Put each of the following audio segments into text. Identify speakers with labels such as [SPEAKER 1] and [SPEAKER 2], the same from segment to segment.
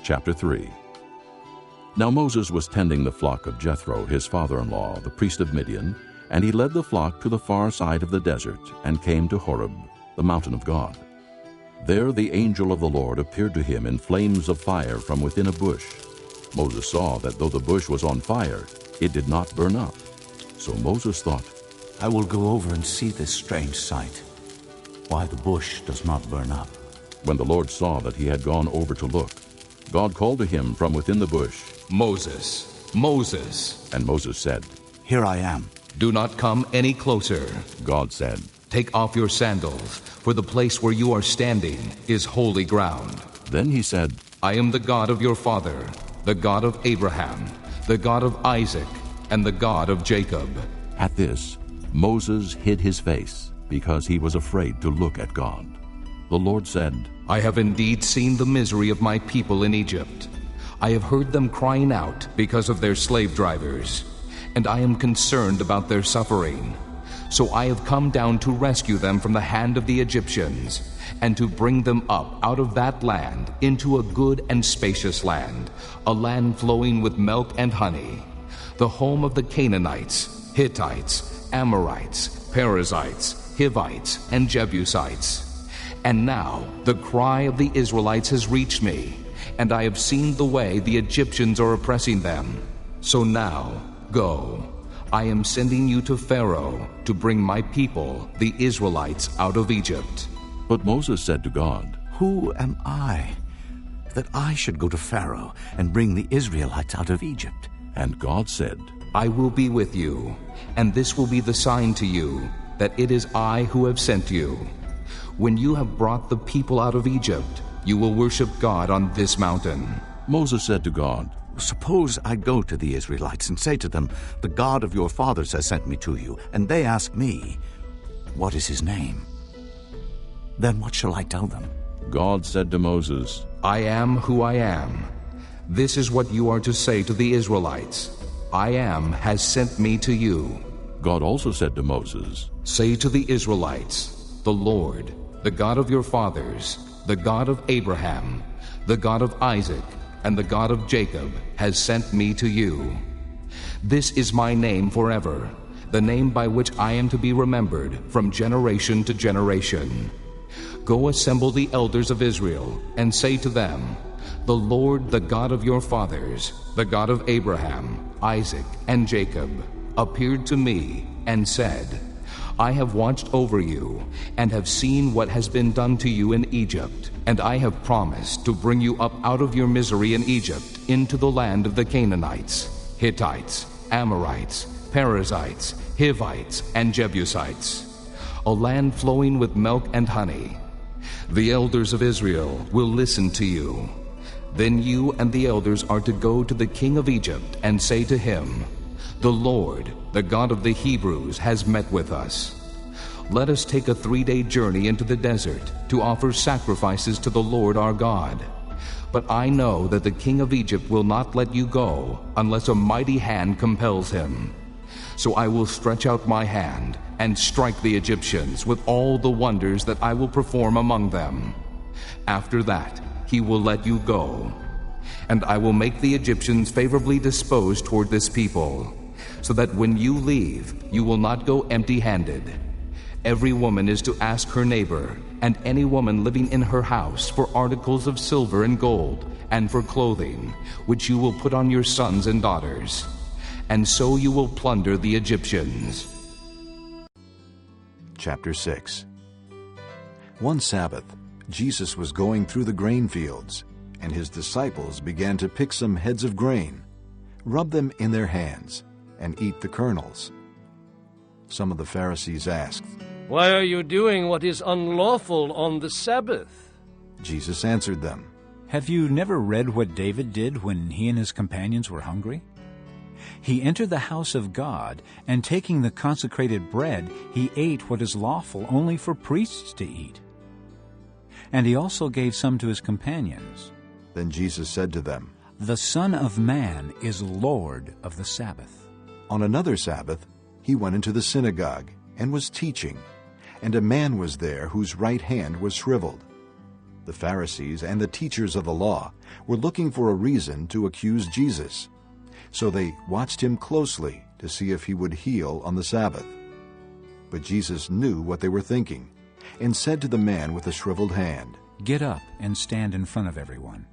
[SPEAKER 1] Chapter 3. Now Moses was tending the flock of Jethro, his father-in-law, the priest of Midian, and he led the flock to the far side of the desert and came to Horeb, the mountain of God. There the angel of the Lord appeared to him in flames of fire from within a bush. Moses saw that though the bush was on fire, it did not burn up. So Moses thought,
[SPEAKER 2] I will go over and see this strange sight, why the bush does not burn up.
[SPEAKER 1] When the Lord saw that he had gone over to look, God called to him from within the bush,
[SPEAKER 3] Moses, Moses.
[SPEAKER 1] And Moses said,
[SPEAKER 2] Here I am.
[SPEAKER 3] Do not come any closer.
[SPEAKER 1] God said,
[SPEAKER 3] Take off your sandals, for the place where you are standing is holy ground.
[SPEAKER 1] Then he said,
[SPEAKER 3] I am the God of your father, the God of Abraham, the God of Isaac, and the God of Jacob.
[SPEAKER 1] At this, Moses hid his face, because he was afraid to look at God. The Lord said,
[SPEAKER 3] I have indeed seen the misery of my people in Egypt. I have heard them crying out because of their slave drivers, and I am concerned about their suffering. So I have come down to rescue them from the hand of the Egyptians, and to bring them up out of that land into a good and spacious land, a land flowing with milk and honey, the home of the Canaanites, Hittites, Amorites, Perizzites, Hivites, and Jebusites. And now the cry of the Israelites has reached me, and I have seen the way the Egyptians are oppressing them. So now, go. I am sending you to Pharaoh to bring my people, the Israelites, out of Egypt.
[SPEAKER 1] But Moses said to God,
[SPEAKER 2] Who am I, that I should go to Pharaoh and bring the Israelites out of Egypt?
[SPEAKER 1] And God said,
[SPEAKER 3] I will be with you, and this will be the sign to you, that it is I who have sent you. When you have brought the people out of Egypt, you will worship God on this mountain.
[SPEAKER 1] Moses said to God,
[SPEAKER 2] Suppose I go to the Israelites and say to them, The God of your fathers has sent me to you, and they ask me, What is his name? Then what shall I tell them?
[SPEAKER 1] God said to Moses,
[SPEAKER 3] I am who I am. This is what you are to say to the Israelites. I am has sent me to you.
[SPEAKER 1] God also said to Moses,
[SPEAKER 3] Say to the Israelites, The Lord, the God of your fathers, the God of Abraham, the God of Isaac, and the God of Jacob, has sent me to you. This is my name forever, the name by which I am to be remembered from generation to generation. Go assemble the elders of Israel, and say to them, The Lord, the God of your fathers, the God of Abraham, Isaac, and Jacob, appeared to me and said, I have watched over you, and have seen what has been done to you in Egypt, and I have promised to bring you up out of your misery in Egypt into the land of the Canaanites, Hittites, Amorites, Perizzites, Hivites, and Jebusites, a land flowing with milk and honey. The elders of Israel will listen to you. Then you and the elders are to go to the king of Egypt and say to him, The Lord, the God of the Hebrews, has met with us. Let us take a 3-day journey into the desert to offer sacrifices to the Lord our God. But I know that the king of Egypt will not let you go unless a mighty hand compels him. So I will stretch out my hand and strike the Egyptians with all the wonders that I will perform among them. After that, he will let you go. And I will make the Egyptians favorably disposed toward this people, so that when you leave, you will not go empty-handed. Every woman is to ask her neighbor, and any woman living in her house, for articles of silver and gold, and for clothing, which you will put on your sons and daughters. And so you will plunder the Egyptians.
[SPEAKER 4] Chapter 6. One Sabbath, Jesus was going through the grain fields, and his disciples began to pick some heads of grain, rub them in their hands, and eat the kernels. Some of the Pharisees asked,
[SPEAKER 5] Why are you doing what is unlawful on the Sabbath?
[SPEAKER 4] Jesus answered them,
[SPEAKER 6] Have you never read what David did when he and his companions were hungry? He entered the house of God, and taking the consecrated bread, he ate what is lawful only for priests to eat. And he also gave some to his companions.
[SPEAKER 4] Then Jesus said to them,
[SPEAKER 6] The Son of Man is Lord of the Sabbath.
[SPEAKER 4] On another Sabbath, he went into the synagogue and was teaching, and a man was there whose right hand was shriveled. the Pharisees and the teachers of the law, were looking for a reason to accuse Jesus. So they watched him closely to see if he would heal on the Sabbath. But Jesus knew what they were thinking, and said to the man with the shriveled hand,
[SPEAKER 6] "Get up and stand in front of everyone."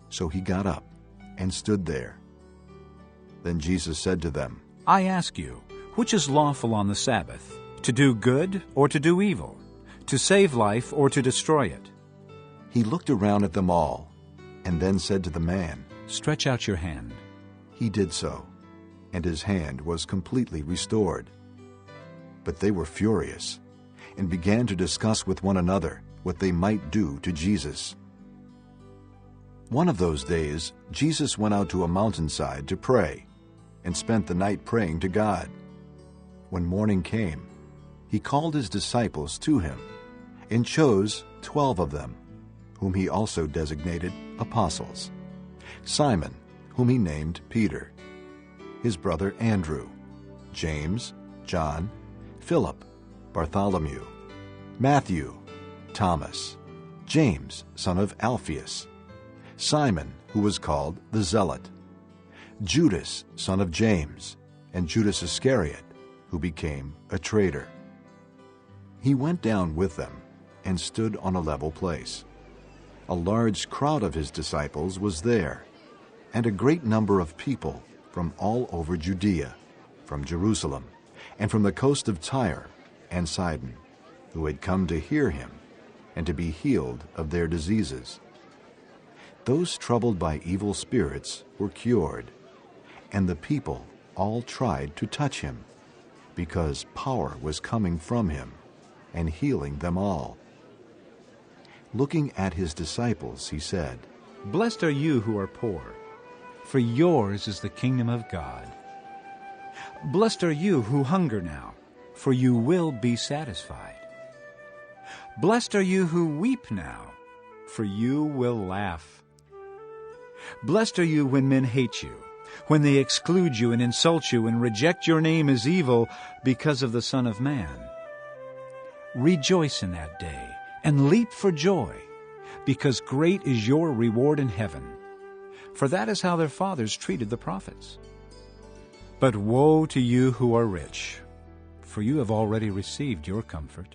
[SPEAKER 4] So he got up and stood there. Then Jesus said to them,
[SPEAKER 6] "I ask you, which is lawful on the Sabbath, to do good or to do evil, to save life or to destroy it?"
[SPEAKER 4] He looked around at them all, and then said to the man,
[SPEAKER 6] "Stretch out your hand."
[SPEAKER 4] He did so, and his hand was completely restored. But they were furious, and began to discuss with one another what they might do to Jesus. One of those days, Jesus went out to a mountainside to pray, and spent the night praying to God. When morning came, he called his disciples to him, and chose 12 of them, whom he also designated apostles: Simon, whom he named Peter, his brother Andrew, James, John, Philip, Bartholomew, Matthew, Thomas, James, son of Alphaeus, Simon, who was called the Zealot, Judas, son of James, and Judas Iscariot, who became a traitor. He went down with them and stood on a level place. A large crowd of his disciples was there, and a great number of people from all over Judea, from Jerusalem, and from the coast of Tyre and Sidon, who had come to hear him and to be healed of their diseases. Those troubled by evil spirits were cured, and the people all tried to touch him, because power was coming from him and healing them all. Looking at his disciples, he said,
[SPEAKER 6] "Blessed are you who are poor, for yours is the kingdom of God. Blessed are you who hunger now, for you will be satisfied. Blessed are you who weep now, for you will laugh. Blessed are you when men hate you, when they exclude you and insult you and reject your name as evil because of the Son of Man. Rejoice in that day and leap for joy, because great is your reward in heaven. For that is how their fathers treated the prophets. But woe to you who are rich, for you have already received your comfort.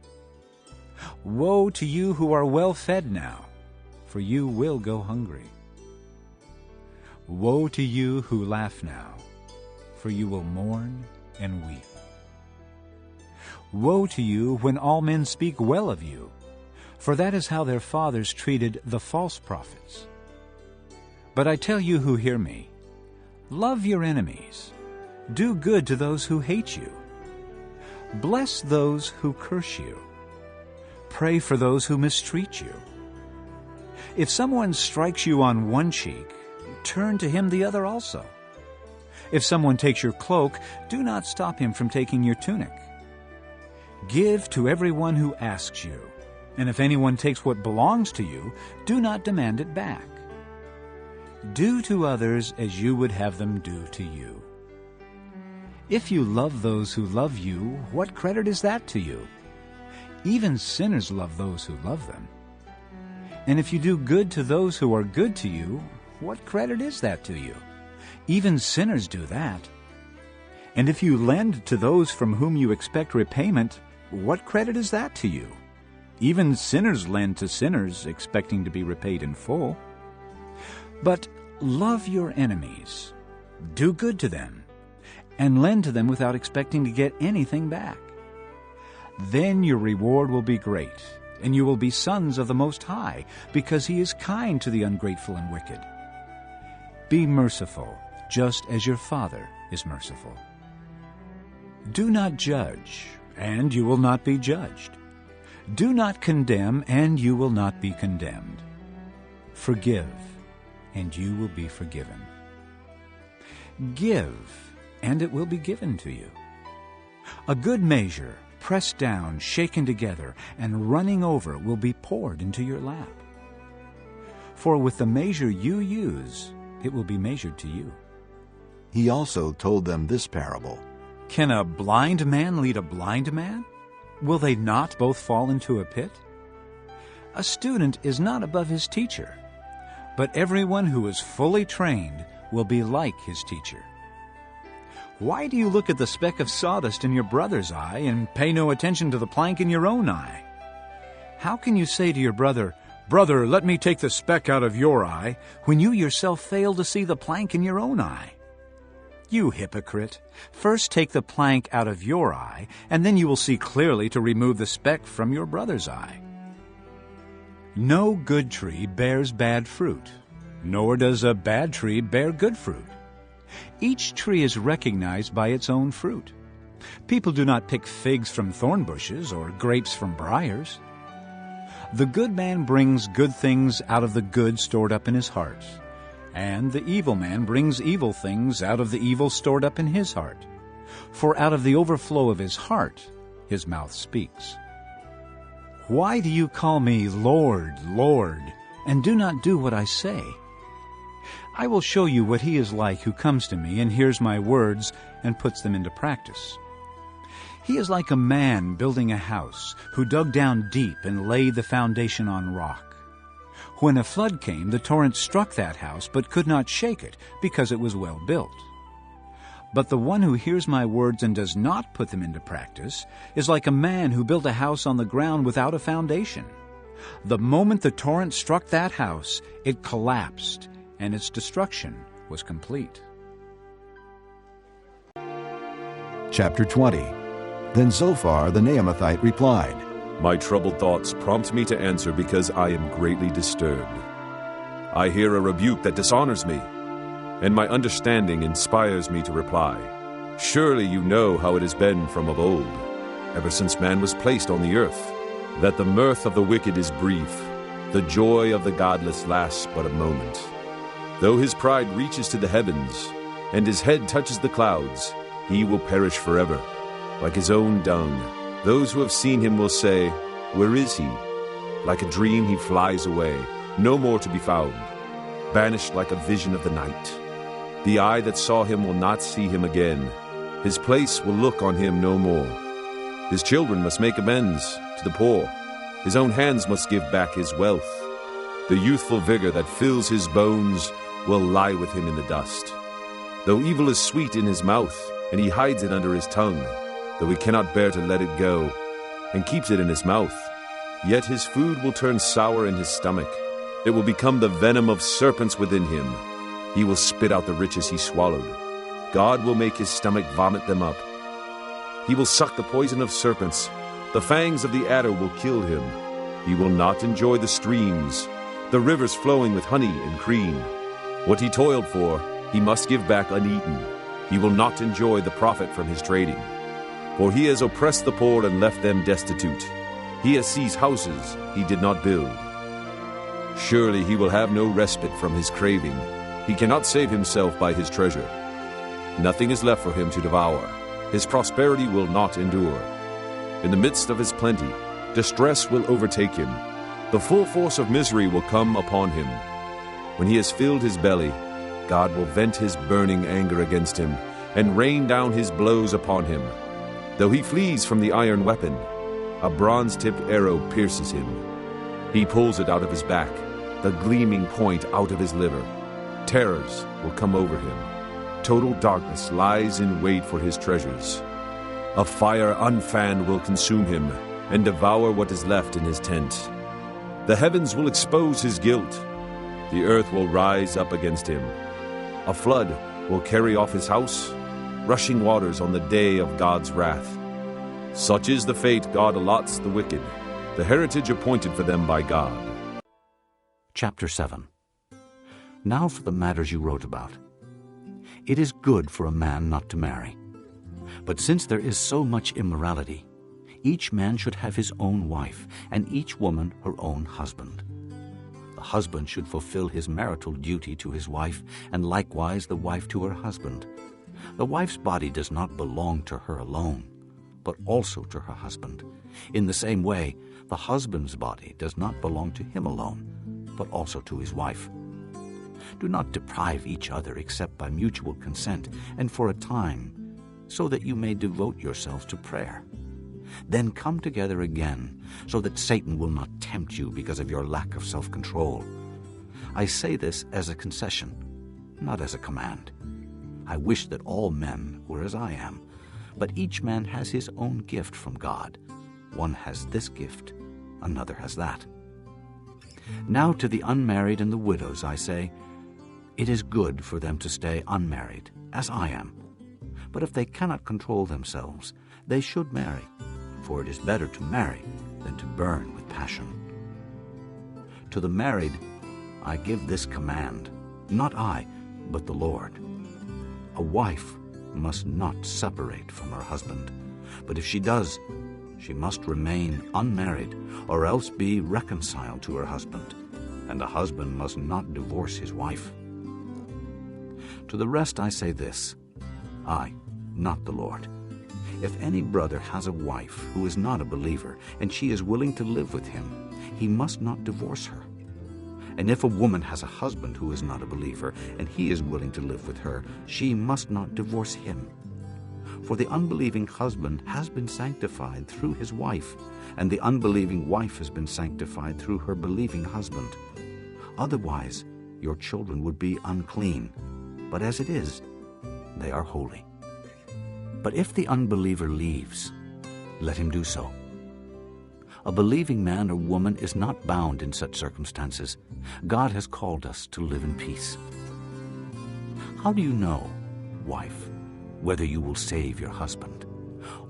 [SPEAKER 6] Woe to you who are well fed now, for you will go hungry. Woe to you who laugh now, for you will mourn and weep. Woe to you when all men speak well of you, for that is how their fathers treated the false prophets. But I tell you who hear me, love your enemies, do good to those who hate you, bless those who curse you, pray for those who mistreat you. If someone strikes you on one cheek, turn to him the other also. If someone takes your cloak, do not stop him from taking your tunic. Give to everyone who asks you, and if anyone takes what belongs to you, do not demand it back. Do to others as you would have them do to you. If you love those who love you, what credit is that to you? Even sinners love those who love them. And if you do good to those who are good to you, what credit is that to you? Even sinners do that. And if you lend to those from whom you expect repayment, what credit is that to you? Even sinners lend to sinners, expecting to be repaid in full. But love your enemies, do good to them, and lend to them without expecting to get anything back. Then your reward will be great, and you will be sons of the Most High, because He is kind to the ungrateful and wicked. Be merciful, just as your Father is merciful. Do not judge, and you will not be judged. Do not condemn, and you will not be condemned. Forgive, and you will be forgiven. Give, and it will be given to you. A good measure, pressed down, shaken together, and running over will be poured into your lap. For with the measure you use, it will be measured to you.
[SPEAKER 4] He also told them this parable.
[SPEAKER 6] Can a blind man lead a blind man? Will they not both fall into a pit? A student is not above his teacher, but everyone who is fully trained will be like his teacher. Why do you look at the speck of sawdust in your brother's eye and pay no attention to the plank in your own eye? How can you say to your brother, "Brother, let me take the speck out of your eye," when you yourself fail to see the plank in your own eye? You hypocrite! First take the plank out of your eye, and then you will see clearly to remove the speck from your brother's eye. No good tree bears bad fruit, nor does a bad tree bear good fruit. Each tree is recognized by its own fruit. People do not pick figs from thorn bushes or grapes from briars. The good man brings good things out of the good stored up in his heart, and the evil man brings evil things out of the evil stored up in his heart. For out of the overflow of his heart, his mouth speaks. Why do you call me Lord, Lord, and do not do what I say? I will show you what he is like who comes to me and hears my words and puts them into practice. He is like a man building a house who dug down deep and laid the foundation on rock. When a flood came, the torrent struck that house but could not shake it because it was well built. But the one who hears my words and does not put them into practice is like a man who built a house on the ground without a foundation. The moment the torrent struck that house, it collapsed, and its destruction was complete.
[SPEAKER 4] Chapter 20. Then Zophar the Naamathite replied,
[SPEAKER 7] My troubled thoughts prompt me to answer because I am greatly disturbed. I hear a rebuke that dishonors me, and my understanding inspires me to reply. Surely you know how it has been from of old, ever since man was placed on the earth, that the mirth of the wicked is brief, the joy of the godless lasts but a moment. Though his pride reaches to the heavens, and his head touches the clouds, he will perish forever, like his own dung. Those who have seen him will say, Where is he? Like a dream he flies away, no more to be found, banished like a vision of the night. The eye that saw him will not see him again. His place will look on him no more. His children must make amends to the poor. His own hands must give back his wealth. The youthful vigor that fills his bones will lie with him in the dust. Though evil is sweet in his mouth, and he hides it under his tongue, though he cannot bear to let it go, and keeps it in his mouth, yet his food will turn sour in his stomach. It will become the venom of serpents within him. He will spit out the riches he swallowed. God will make his stomach vomit them up. He will suck the poison of serpents. The fangs of the adder will kill him. He will not enjoy the streams, the rivers flowing with honey and cream. What he toiled for, he must give back uneaten. He will not enjoy the profit from his trading. For he has oppressed the poor and left them destitute. He has seized houses he did not build. Surely he will have no respite from his craving. He cannot save himself by his treasure. Nothing is left for him to devour. His prosperity will not endure. In the midst of his plenty, distress will overtake him. The full force of misery will come upon him. When he has filled his belly, God will vent his burning anger against him and rain down his blows upon him. Though he flees from the iron weapon, a bronze-tipped arrow pierces him. He pulls it out of his back, the gleaming point out of his liver. Terrors will come over him. Total darkness lies in wait for his treasures. A fire unfanned will consume him and devour what is left in his tent. The heavens will expose his guilt. The earth will rise up against him. A flood will carry off his house, rushing waters on the day of God's wrath. Such is the fate God allots the wicked, the heritage appointed for them by God.
[SPEAKER 2] Chapter 7. Now for the matters you wrote about. It is good for a man not to marry. But since there is so much immorality, each man should have his own wife, and each woman her own husband. The husband should fulfill his marital duty to his wife, and likewise the wife to her husband. The wife's body does not belong to her alone, but also to her husband. In the same way, the husband's body does not belong to him alone, but also to his wife. Do not deprive each other except by mutual consent, and for a time, so that you may devote yourselves to prayer. Then come together again, so that Satan will not tempt you because of your lack of self-control. I say this as a concession, not as a command. I wish that all men were as I am, but each man has his own gift from God. One has this gift, another has that. Now to the unmarried and the widows I say, it is good for them to stay unmarried, as I am. But if they cannot control themselves, they should marry, for it is better to marry than to burn with passion. To the married I give this command, not I, but the Lord. A wife must not separate from her husband, but if she does, she must remain unmarried, or else be reconciled to her husband, and a husband must not divorce his wife. To the rest I say this, I, not the Lord. If any brother has a wife who is not a believer, and she is willing to live with him, he must not divorce her. And if a woman has a husband who is not a believer, and he is willing to live with her, she must not divorce him. For the unbelieving husband has been sanctified through his wife, and the unbelieving wife has been sanctified through her believing husband. Otherwise, your children would be unclean, but as it is, they are holy. But if the unbeliever leaves, let him do so. A believing man or woman is not bound in such circumstances. God has called us to live in peace. How do you know, wife, whether you will save your husband?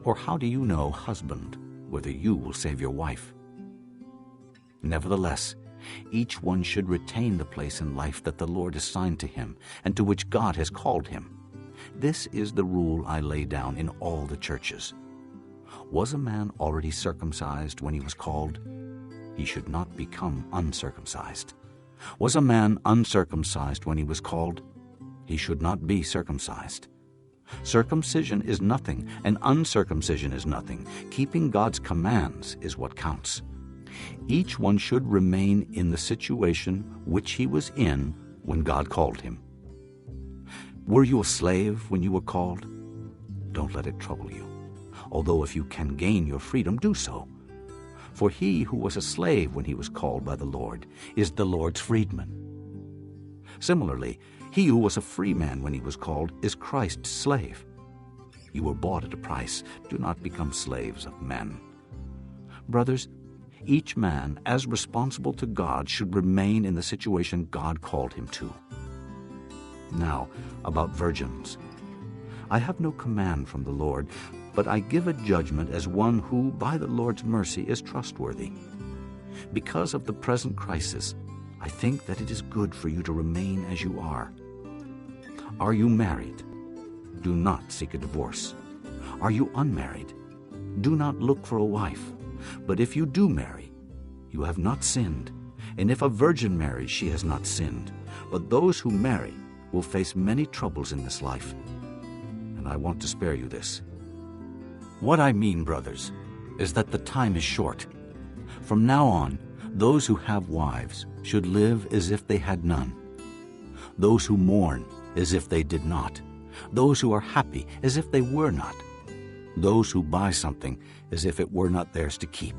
[SPEAKER 2] Or how do you know, husband, whether you will save your wife? Nevertheless, each one should retain the place in life that the Lord assigned to him and to which God has called him. This is the rule I lay down in all the churches. Was a man already circumcised when he was called? He should not become uncircumcised. Was a man uncircumcised when he was called? He should not be circumcised. Circumcision is nothing, and uncircumcision is nothing. Keeping God's commands is what counts. Each one should remain in the situation which he was in when God called him. Were you a slave when you were called? Don't let it trouble you. Although if you can gain your freedom, do so. For he who was a slave when he was called by the Lord is the Lord's freedman. Similarly, he who was a free man when he was called is Christ's slave. You were bought at a price. Do not become slaves of men. Brothers, each man, as responsible to God, should remain in the situation God called him to. Now, about virgins. I have no command from the Lord, but I give a judgment as one who, by the Lord's mercy, is trustworthy. Because of the present crisis, I think that it is good for you to remain as you are. Are you married? Do not seek a divorce. Are you unmarried? Do not look for a wife. But if you do marry, you have not sinned. And if a virgin marries, she has not sinned. But those who marry will face many troubles in this life. And I want to spare you this. What I mean, brothers, is that the time is short. From now on, those who have wives should live as if they had none. Those who mourn as if they did not. Those who are happy as if they were not. Those who buy something as if it were not theirs to keep.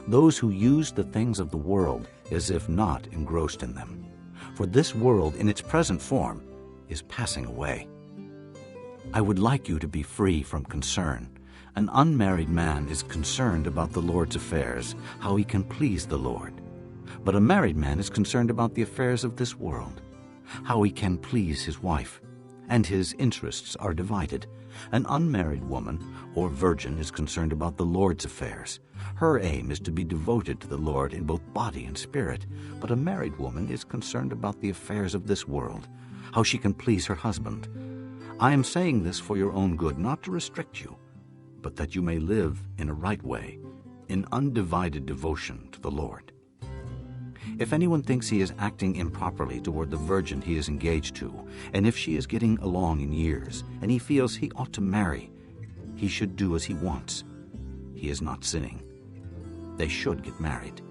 [SPEAKER 2] Those who use the things of the world as if not engrossed in them. For this world in its present form is passing away. I would like you to be free from concern. An unmarried man is concerned about the Lord's affairs, how he can please the Lord. But a married man is concerned about the affairs of this world, how he can please his wife, and his interests are divided. An unmarried woman or virgin is concerned about the Lord's affairs. Her aim is to be devoted to the Lord in both body and spirit. But a married woman is concerned about the affairs of this world, how she can please her husband. I am saying this for your own good, not to restrict you, but that you may live in a right way, in undivided devotion to the Lord. If anyone thinks he is acting improperly toward the virgin he is engaged to, and if she is getting along in years, and he feels he ought to marry, he should do as he wants. He is not sinning. They should get married.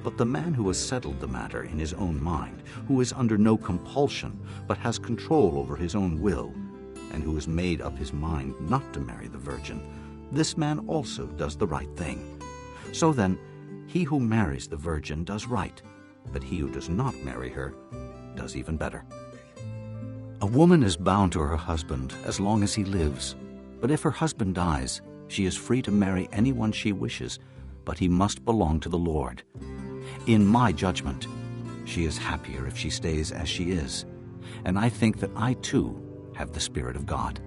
[SPEAKER 2] But the man who has settled the matter in his own mind, who is under no compulsion, but has control over his own will, and who has made up his mind not to marry the virgin, this man also does the right thing. So then, he who marries the virgin does right, but he who does not marry her does even better. A woman is bound to her husband as long as he lives, but if her husband dies, she is free to marry anyone she wishes, but he must belong to the Lord. In my judgment, she is happier if she stays as she is, and I think that I too have the Spirit of God.